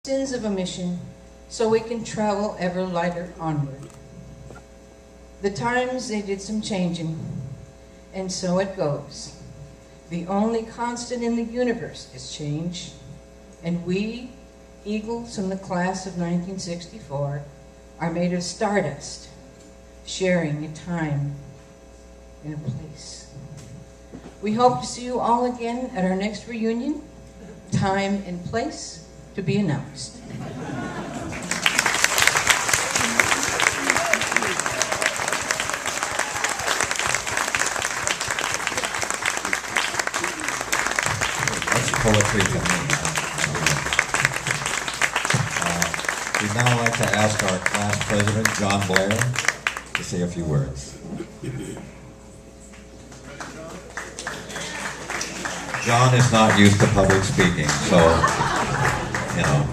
sins of omission, so we can travel ever lighter onward. The times, they did some changing, and so it goes. The only constant in the universe is change, and we, Eagles from the class of 1964, are made of stardust, sharing a time and a place. We hope to see you all again at our next reunion, time and place to be announced. That's poetry to me. We'd now like to ask our class president, John Blair, to say a few words. John is not used to public speaking, so, you know.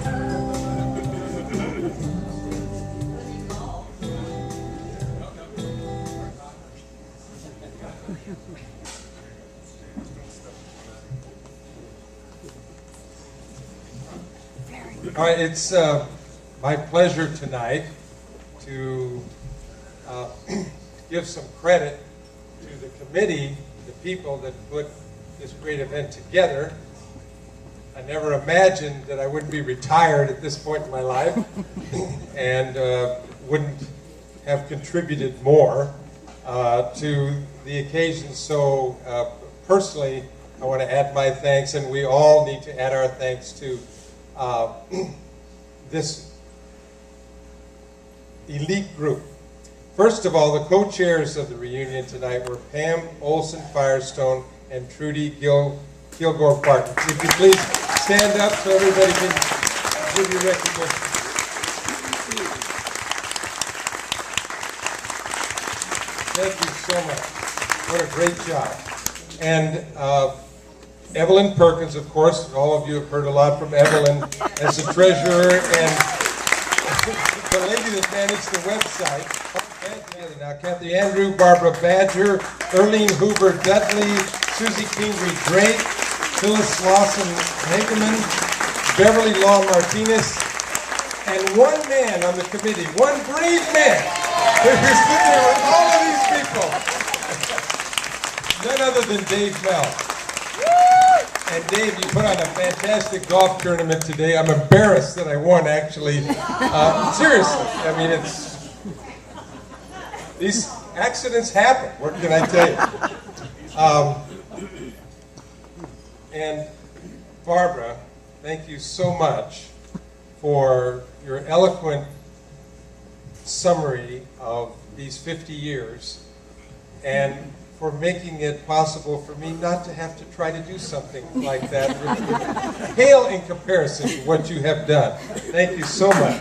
All right, it's my pleasure tonight to give some credit to the committee, the people that put this great event together. I never imagined that I wouldn't be retired at this point in my life and wouldn't have contributed more to the occasion. So personally, I want to add my thanks, and we all need to add our thanks to this elite group. First of all, the co-chairs of the reunion tonight were Pam Olson-Firestone and Trudy Kilgore-Barton. If you please stand up so everybody can give you recognition. Thank you so much. What a great job. And Evelyn Perkins, of course, all of you have heard a lot from Evelyn as the treasurer and the lady that managed the website. Now, Kathy Andrew, Barbara Badger, Erlene Hoover Dudley, Susie Kingery Drake, Phyllis Lawson Hageman, Beverly Law Martinez, and one man on the committee, one brave man, who's sitting there with all of these people. None other than Dave Mell. And Dave, you put on a fantastic golf tournament today. I'm embarrassed that I won, actually. Seriously, I mean, these accidents happen. What can I tell you? And Barbara, thank you so much for your eloquent summary of these 50 years and for making it possible for me not to have to try to do something like that, which would pale in comparison to what you have done. Thank you so much.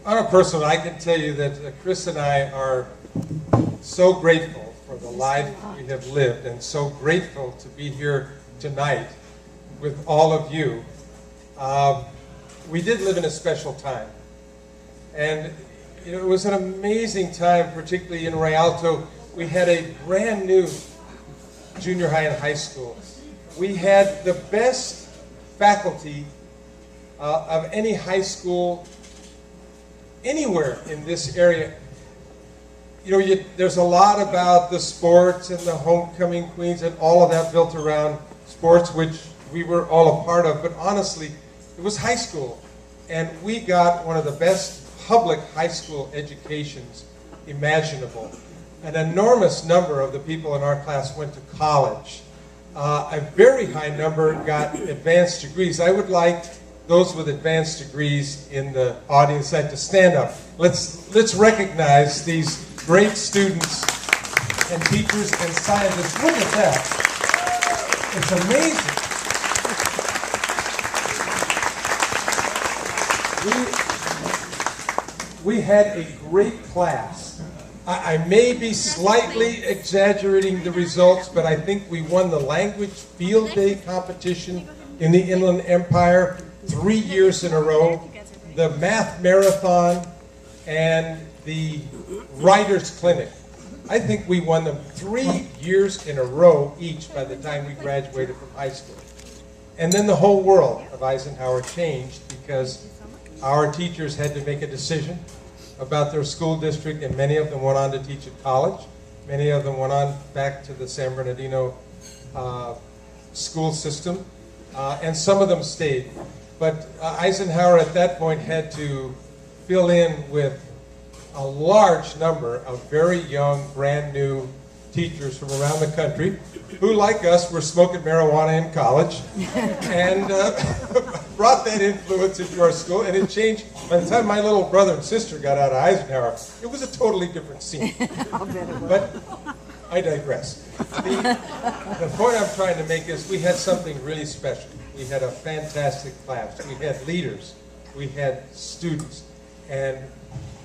On a personal, I can tell you that Chris and I are so grateful for the life we have lived and so grateful to be here tonight with all of you. We did live in a special time. And it was an amazing time, particularly in Rialto. We had a brand new junior high and high school. We had the best faculty of any high school anywhere in this area. You know, there's a lot about the sports and the homecoming queens and all of that built around sports, which we were all a part of, but honestly, it was high school, and we got one of the best public high school educations imaginable. An enormous number of the people in our class went to college. A very high number got advanced degrees. I would like those with advanced degrees in the audience side to stand up. Let's recognize these great students and teachers and scientists. Look at that. It's amazing. We had a great class. I may be slightly exaggerating the results, but I think we won the language field day competition in the Inland Empire 3 years in a row, the math marathon, and the writers clinic. I think we won them 3 years in a row each by the time we graduated from high school. And then the whole world of Eisenhower changed because our teachers had to make a decision about their school district, and many of them went on to teach at college. Many of them went on back to the San Bernardino school system, and some of them stayed. But Eisenhower at that point had to fill in with a large number of very young, brand new teachers from around the country who, like us, were smoking marijuana in college and brought that influence into our school, and it changed. By the time my little brother and sister got out of Eisenhower, it was a totally different scene. But I digress. The point I'm trying to make is we had something really special. We had a fantastic class. We had leaders. We had students. And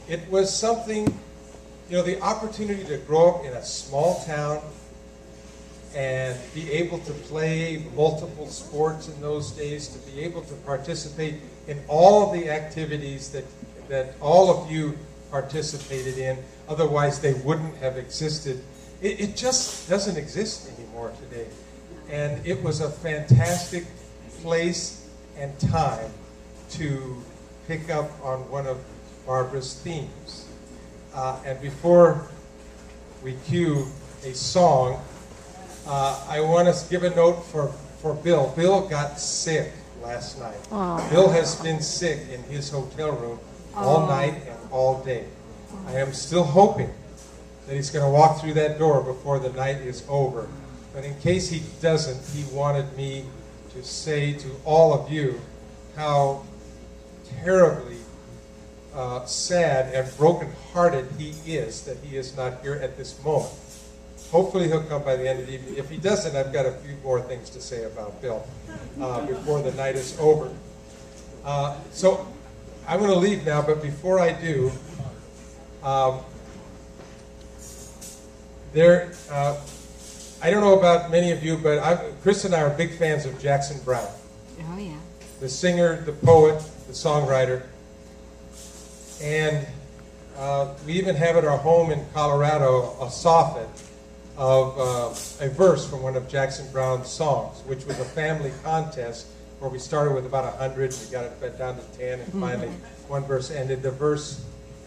it was something, you know, the opportunity to grow up in a small town and be able to play multiple sports in those days, to be able to participate in all of the activities that all of you participated in, otherwise they wouldn't have existed. It just doesn't exist anymore today. And it was a fantastic place and time to pick up on one of Barbara's themes. And before we cue a song, I want to give a note for Bill. Bill got sick last night. Aww. Bill has been sick in his hotel room all night and all day. I am still hoping that he's going to walk through that door before the night is over. But in case he doesn't, he wanted me to say to all of you how terribly sad and brokenhearted he is that he is not here at this moment. Hopefully he'll come by the end of the evening. If he doesn't, I've got a few more things to say about Bill before the night is over. So I'm going to leave now, but before I do, I don't know about many of you, but Chris and I are big fans of Jackson Browne. Oh, yeah. The singer, the poet, the songwriter. And we even have at our home in Colorado a soffit of a verse from one of Jackson Browne's songs, which was a family contest where we started with about 100, we got it down to 10, and finally one verse ended. The verse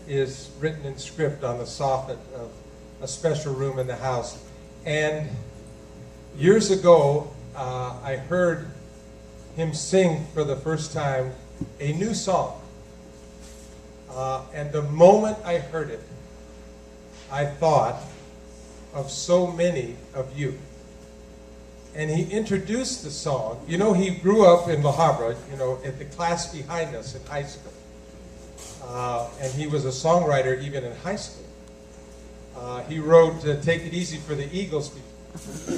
is written in script on the soffit of a special room in the house. And years ago, I heard him sing for the first time a new song. And the moment I heard it, I thought of so many of you. And he introduced the song. You know, he grew up in La Habra, you know, at the class behind us in high school. And he was a songwriter even in high school. He wrote Take It Easy for the Eagles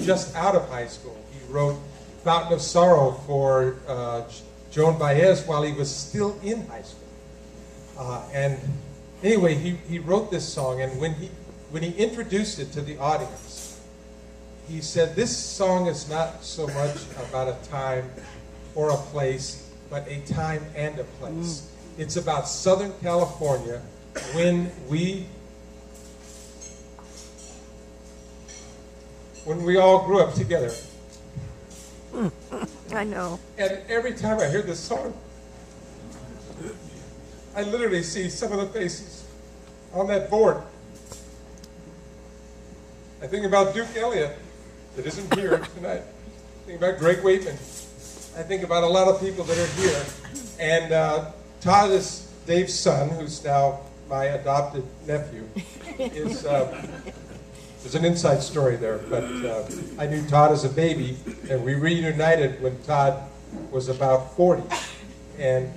just out of high school. He wrote Fountain of Sorrow for Joan Baez while he was still in high school. And anyway, he wrote this song, and when he introduced it to the audience, he said, this song is not so much about a time or a place, but a time and a place. It's about Southern California when we all grew up together. I know. And every time I hear this song, I literally see some of the faces on that board. I think about Duke Elliott, that isn't here tonight. I think about Greg Waitman. I think about a lot of people that are here. And Todd is Dave's son, who's now my adopted nephew. There's an inside story there, but I knew Todd as a baby, and we reunited when Todd was about 40. And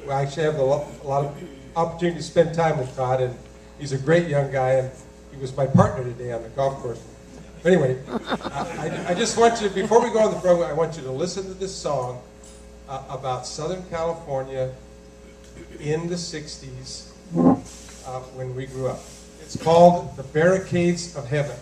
I actually have a lot of opportunity to spend time with Todd, and he's a great young guy, and he was my partner today on the golf course. But anyway, I just want you, before we go on the program, I want you to listen to this song about Southern California in the 60s when we grew up. It's called The Barricades of Heaven.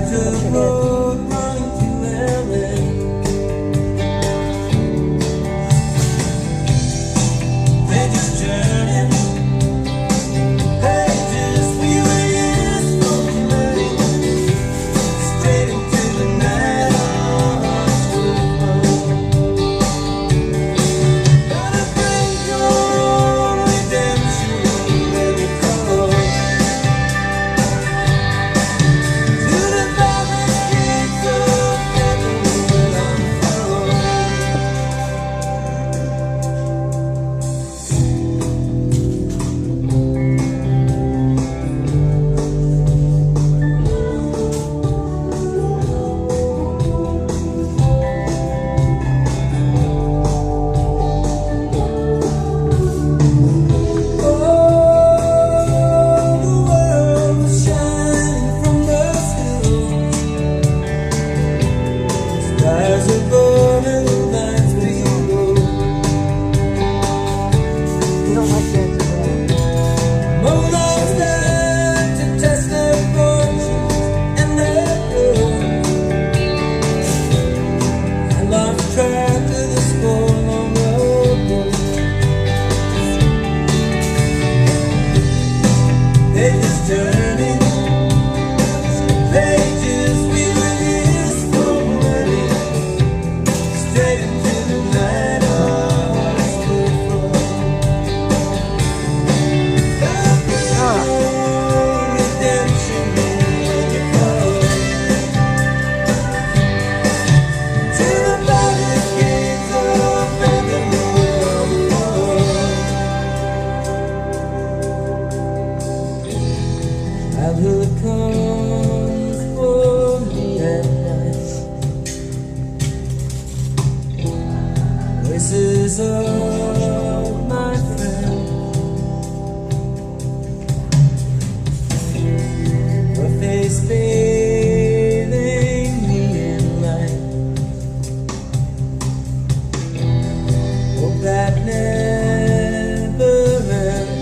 dirt road running to LA. They just turning pages we were years from learning, straight into the night our hearts will flow. Gotta bring your redemption, let it go. To the valley gates of heaven will unfold. Oh, the world was shining from those hills. Skies above and the lights below. You don't like dancing around. Moonlight's there to test their fortunes and their love. I lost track of the score on the road. They just turning pages we were years from learning, straight into the night our hearts will flow. Redemption when you call. To the valley gates of heaven will unfold. Childhood comes for me at night. Voices of my friends, your face bathing me in light. Hope that never ends.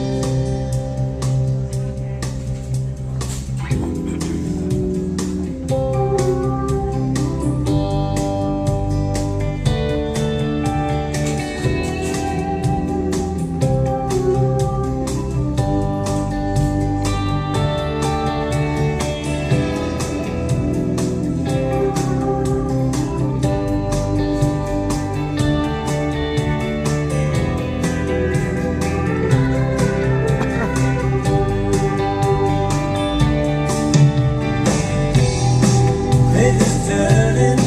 Pages turning,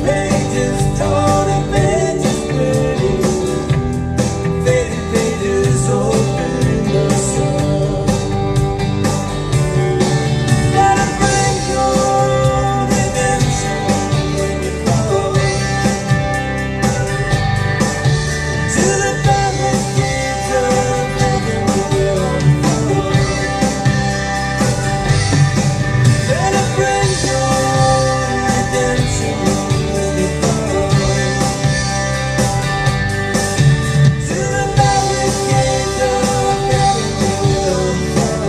pages torn and pages spreading, faded pages open in the sun. Gotta bring your redemption when you call. To the valley gates of heaven will unfold. Better bring your redemption when you call. To the valley gates of heaven will unfold.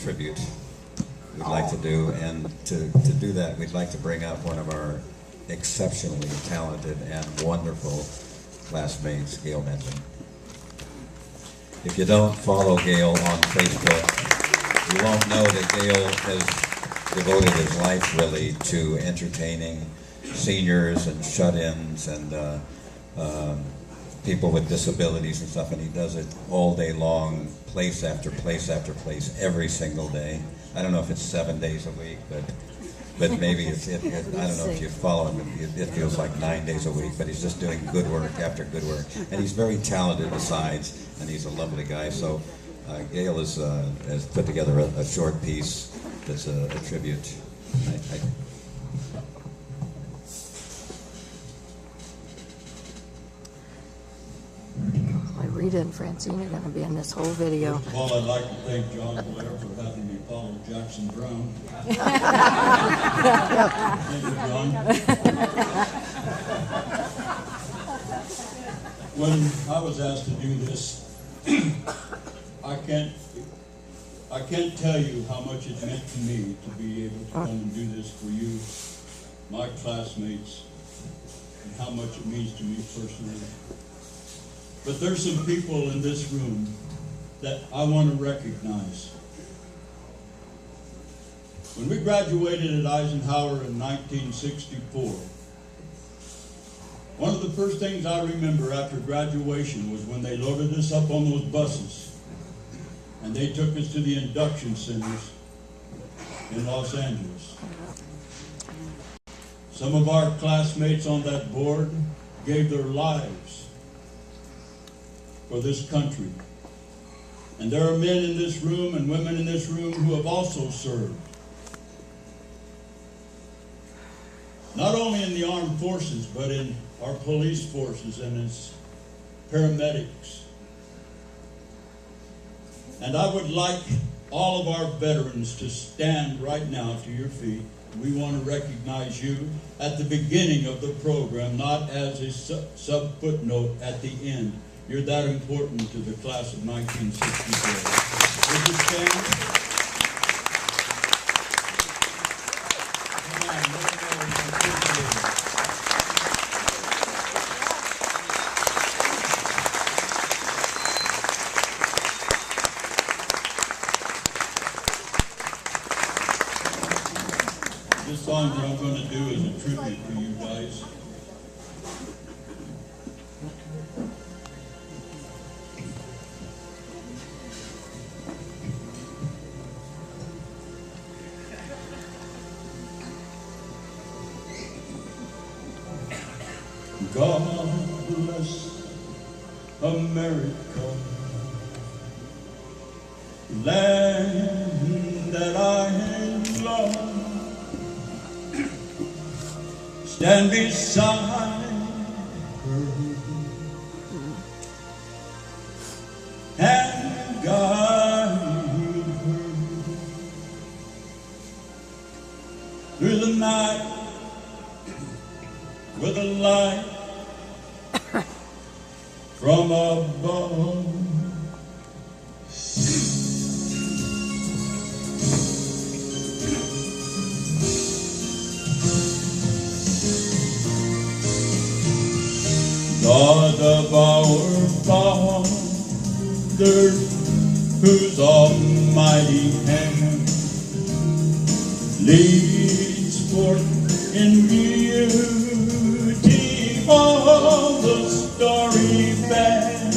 Tribute we'd like to do, and to do that, we'd like to bring up one of our exceptionally talented and wonderful classmates, Gail Medley. If you don't follow Gail on Facebook, you won't know that Gail has devoted his life really to entertaining seniors and shut-ins and people with disabilities and stuff, and he does it all day long, place after place after place, every single day. I don't know if it's 7 days a week, but maybe I don't know if you follow him, it feels like 9 days a week, but he's just doing good work after good work. And he's very talented besides, and he's a lovely guy. So Gail has put together a short piece that's a tribute. Rita and Francine are going to be in this whole video. First of all, I'd like to thank John Blair for having me follow Jackson Brown. Thank you, John. When I was asked to do this, I can't tell you how much it meant to me to be able to come and do this for you, my classmates, and how much it means to me personally. But there's some people in this room that I want to recognize. When we graduated at Eisenhower in 1964, one of the first things I remember after graduation was when they loaded us up on those buses and they took us to the induction centers in Los Angeles. Some of our classmates on that board gave their lives for this country. And there are men in this room and women in this room who have also served. Not only in the armed forces, but in our police forces and as paramedics. And I would like all of our veterans to stand right now to your feet. We want to recognize you at the beginning of the program, not as a sub-footnote at the end. You're that important to the class of 1964. Would you stand? Come on, let me know if you appreciate it. This song that I'm going to do is a tribute to you guys. God bless America, land that I love. Stand beside her and guide her through the night with a light from above. God of our fathers, whose almighty hand leads forth in beauty all the starry band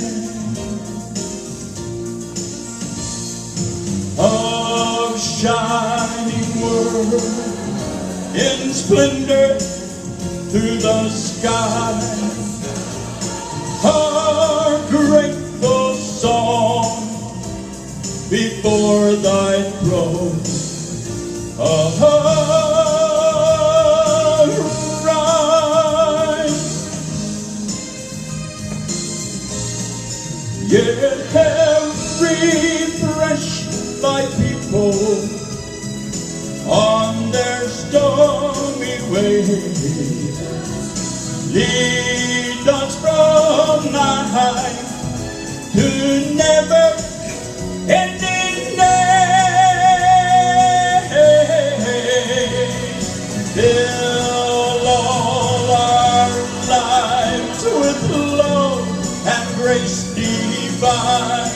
of shining world in splendor through the sky. Our grateful song before thy throne. Arise. Yet refresh thy people on their stormy way. Lead us from night to never ending days. Fill all our lives with love and grace divine,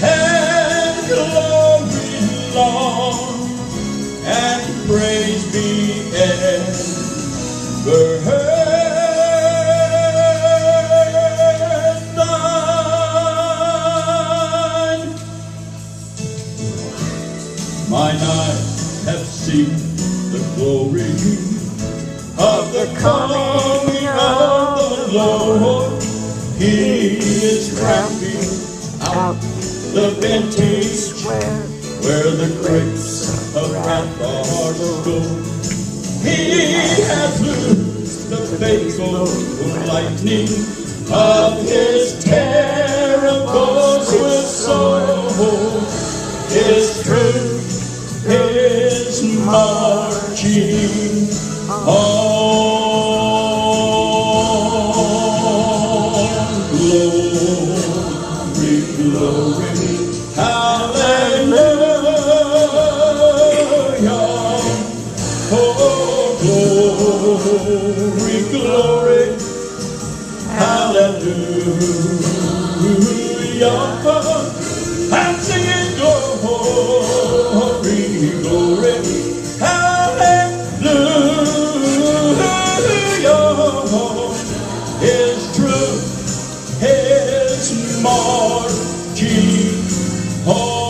and glory long, and praise be ever thine. Mine eyes have seen the glory of the coming of the Lord. He is tramping out the vintage where the grapes of wrath are stored. He has loosed the faithful lightning of his terribles with sorrow. His truth is marching on. Glory, glory, hallelujah. Oh, glory, glory, hallelujah. I'm singing glory, glory, hallelujah. His truth is marching on.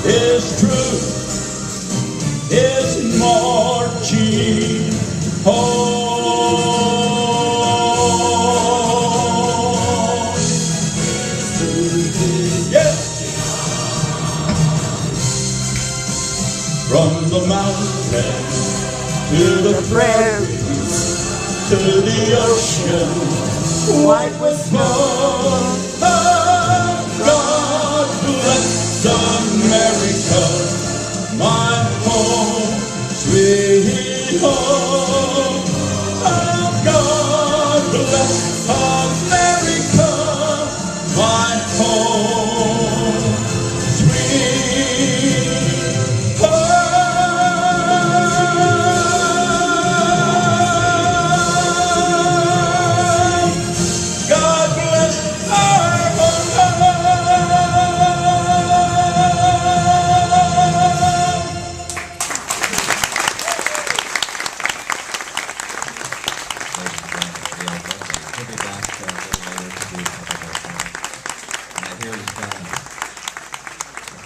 His truth is marching on. Yes. From the mountain to the prairies, to the ocean, white with foam. God bless America, my home, sweet home. God bless America, my home, sweet home. God bless our home. He'll be back a little later to do something like that. And I hear he's got a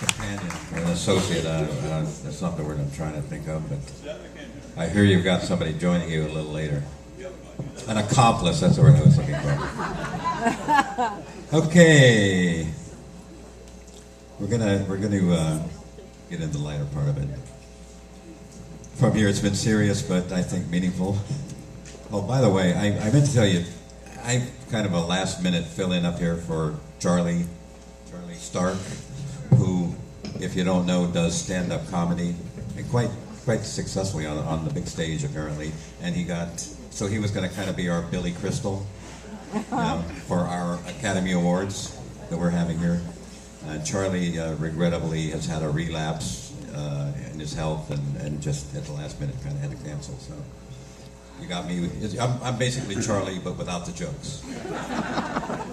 companion, or an associate, that's not the word I'm trying to think of, but I hear you've got somebody joining you a little later. An accomplice, that's the word I was looking for. Okay. We're gonna get into the lighter part of it. From here, it's been serious, but I think meaningful. Oh, by the way, I meant to tell you, I'm kind of a last-minute fill-in up here for Charlie Stark, who, if you don't know, does stand-up comedy, and quite successfully on the big stage, apparently. And he was going to kind of be our Billy Crystal, for our Academy Awards that we're having here. Charlie, regrettably, has had a relapse in his health, and just at the last minute kind of had to cancel. So you got me. I'm basically Charlie, but without the jokes.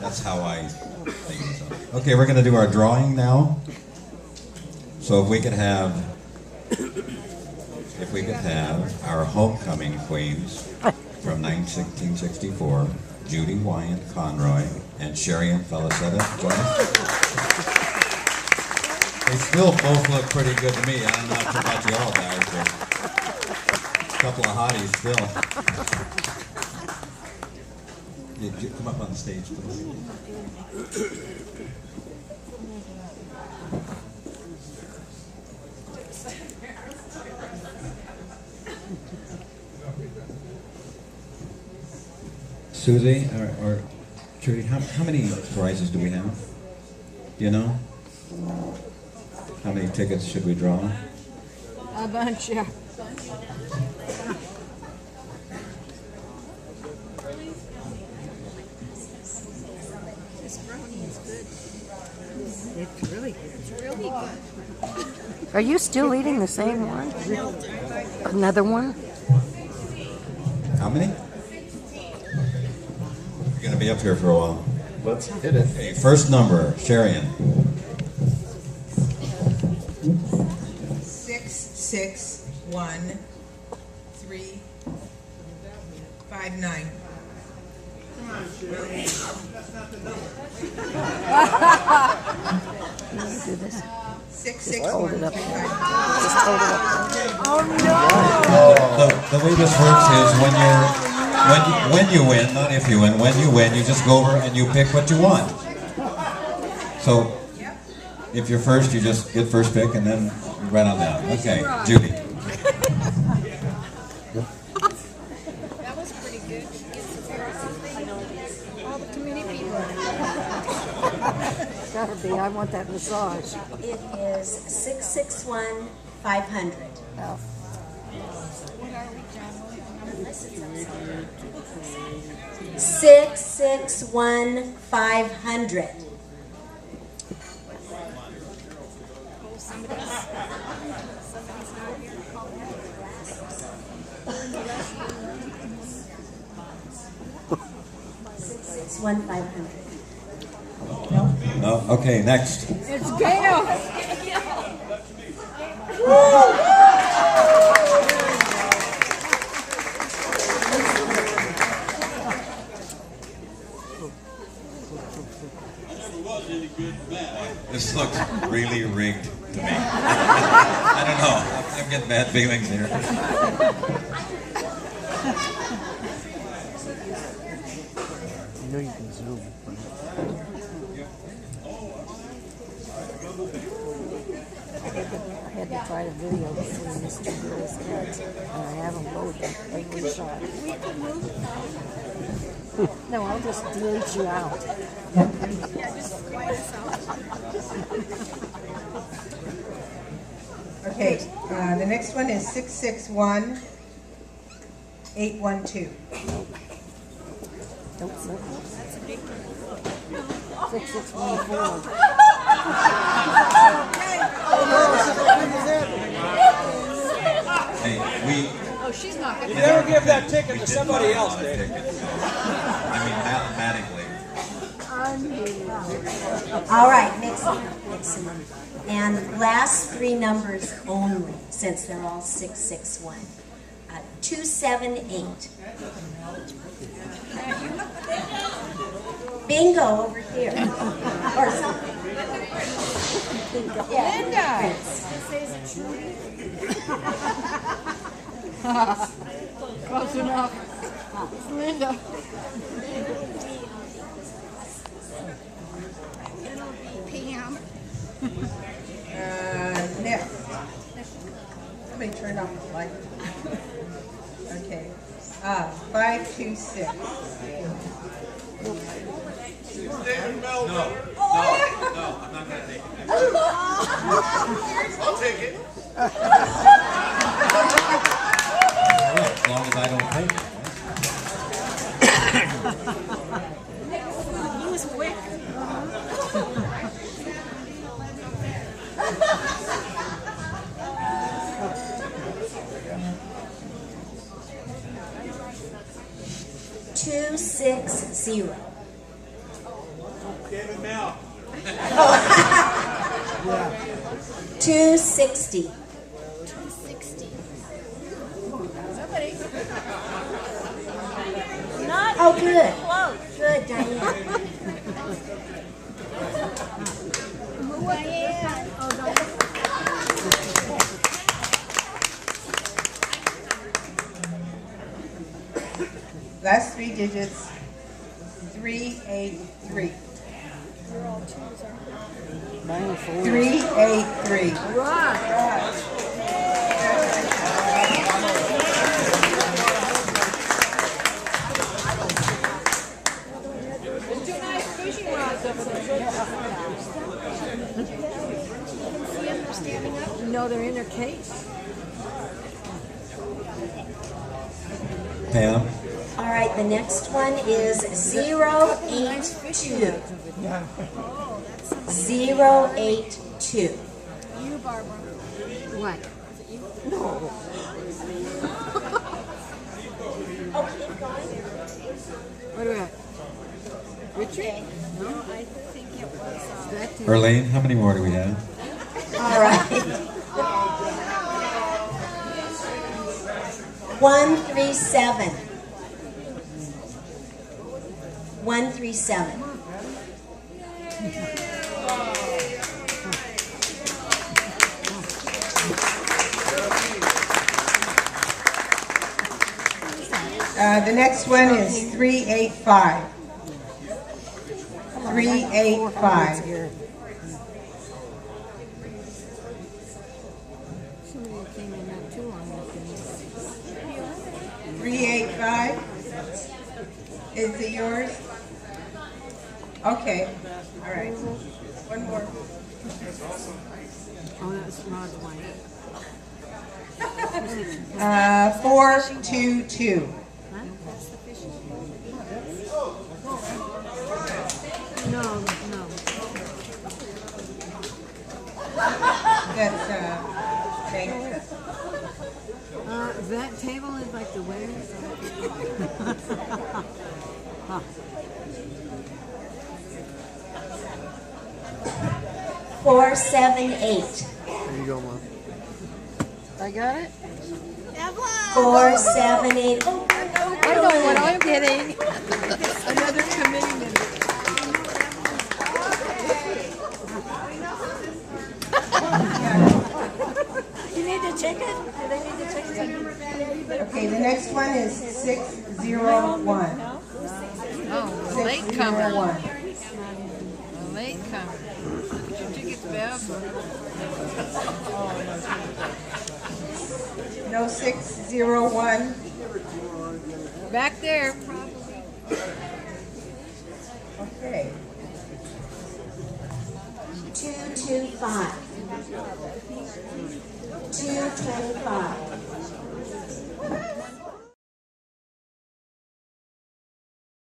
That's how I think so. Okay, we're going to do our drawing now. So if we could have our homecoming queens from 1964, Judy Wyant Conroy and Sherian Felicetta, join us. They still both look pretty good to me. I don't know about you all guys, but a couple of hotties still. Yeah, come up on the stage, please. Susie or Trudy, how many prizes do we have? Do you know? How many tickets should we draw? A bunch, yeah. This brownie is good. It's really good. It's really good. Are you still eating the same one? Another one? How many? You're going to be up here for a while. Let's hit it. Okay, first number, Sherian. 661-359. Come on, Sherian. You want to do this? 661-359. Just hold it up. Oh The way this works is when you win, not if you win, when you win, you just go over and you pick what you want. So if you're first, you just get first pick and then right on down. Okay, Judy. That was pretty good. Gotta be, I want that massage. It is 661-500. Oh. 661-500. Somebody's not here to call that. 661-500. No, okay, next. It's Gail. This looks really rigged to me. I don't know. I'm getting bad feelings here. You know you can zoom. I had to try to video between these two girls' heads, and I haven't loaded every shot. No, I'll just delete you out. Yeah, just white us out. Okay, the next one is 661-812. Don't say That's a big one. 6614. Hey, Oh, she's not You gonna. never give that ticket we to did somebody not else, want Dave. tickets. I mean, mathematically. All right, next one. And last three numbers only, since they're all 661. 278. Bingo over here. Or something. Yeah. Close enough. It's Linda. It'll be Pam. Next. Somebody turn off the light. Okay. 526. As long as I don't pay for it. He was quick. Two, 6-0. David Mel. 260. 260. Somebody. Not oh, good. Close. Good, Diane. Diane. Oh, don't. Last three digits, 383. You're all twos, aren't you? 383. There's two nice fishing rods over there. See them, they're standing up. No, they're in their case. Pam? All right, the next one is 082. 082. You, Barbara. What? Oh, keep going. What do we got? Richard? No, I think it was. That too. Erlene, how many more do we have? All right. 137. 137. The next one is 385. 385. Somebody came in not too long after me. 385. Is it yours? Okay, all right. One more. Oh, that's Rod's wife. 422. No. That's, thanks. That table is like the wedding. 478. There you go, Mom. I got it? 478. Oh, I know what I'm getting. Another committee member. You need the ticket? Do they need the ticket? Okay, the next one is 601. Oh, late comer. 601. A late comer. Get your tickets, Bev. No 601. Back there. Okay. 225. 225.